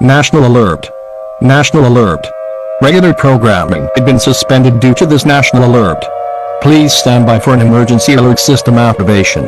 National alert. National alert. Regular programming had been suspended due to this national alert. Please stand by for an emergency alert system activation.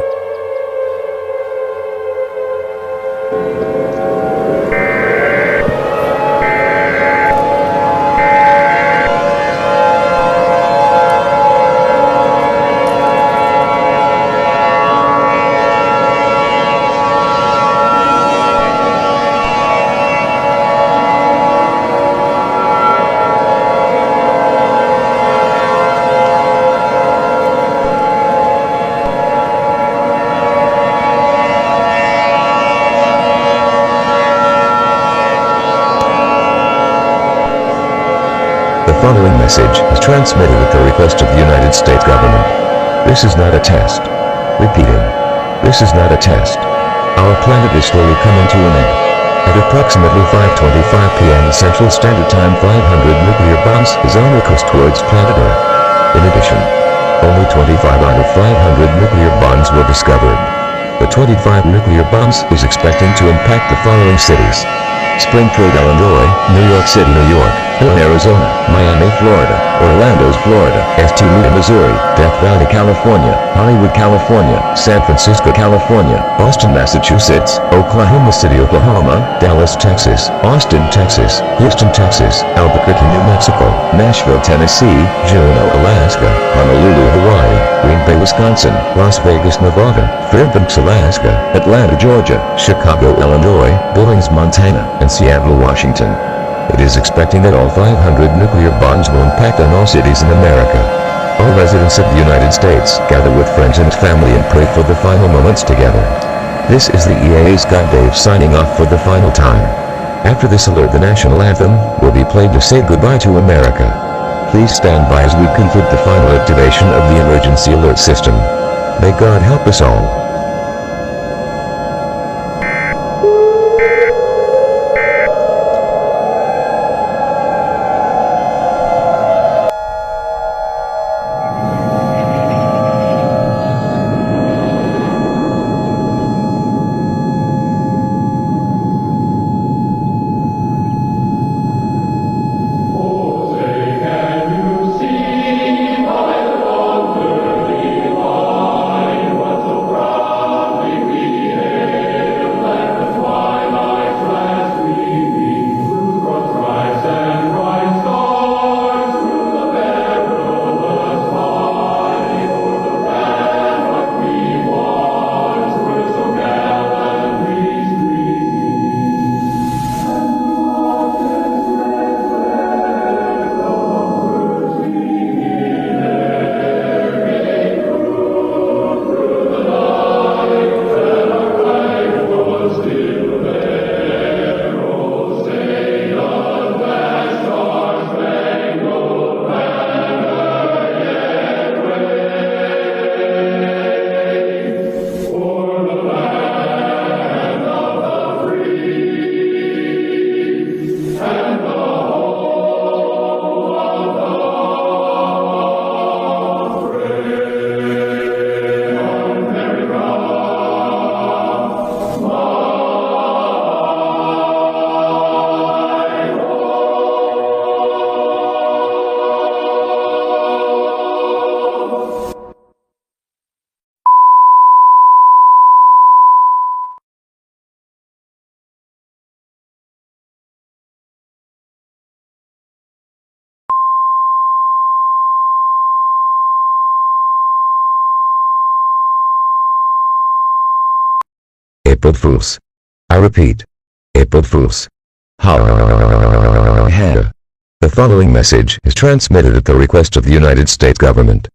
The following message is transmitted at the request of the United States government. This is not a test. Repeating. This is not a test. Our planet is slowly coming to an end. At approximately 5:25 p.m. Central Standard Time, 500 nuclear bombs is on the course towards planet Earth. In addition, only 25 out of 500 nuclear bombs were discovered. The 25 nuclear bombs is expecting to impact the following cities: Springfield, Illinois, New York City, New York, Hill, Arizona, Miami, Florida, Orlando, Florida, St. Louis, Missouri, Death Valley, California, Hollywood, California, San Francisco, California, Boston, Massachusetts, Oklahoma City, Oklahoma, Dallas, Texas, Austin, Texas, Houston, Texas, Albuquerque, New Mexico, Nashville, Tennessee, Juneau, Alaska, Honolulu, Hawaii, Green Bay, Wisconsin, Las Vegas, Nevada, Fairbanks, Alaska, Atlanta, Georgia, Chicago, Illinois, Billings, Montana, and Seattle, Washington. It is expecting that all 500 nuclear bombs will impact on all cities in America. All residents of the United States gather with friends and family and pray for the final moments together. This is the EAS God Dave signing off for the final time. After this alert, the national anthem will be played to say goodbye to America. Please stand by as we conclude the final activation of the emergency alert system. May God help us all. April Fools. I repeat. April Fools. Ha. The following message is transmitted at the request of the United States government.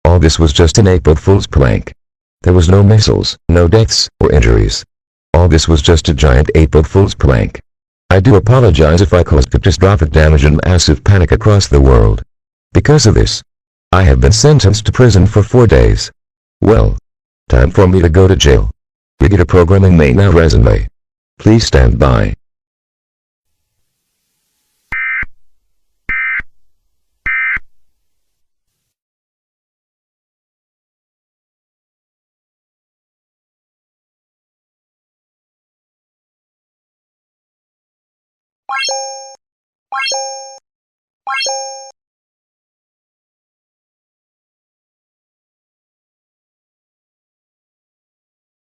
All this was just an April Fool's prank. There was no missiles, no deaths, or injuries. All this was just a giant April Fool's prank. I do apologize if I caused catastrophic damage and massive panic across the world. Because of this, I have been sentenced to prison for 4 days. Well, time for me to go to jail. Regular programming may now resume. Please stand by.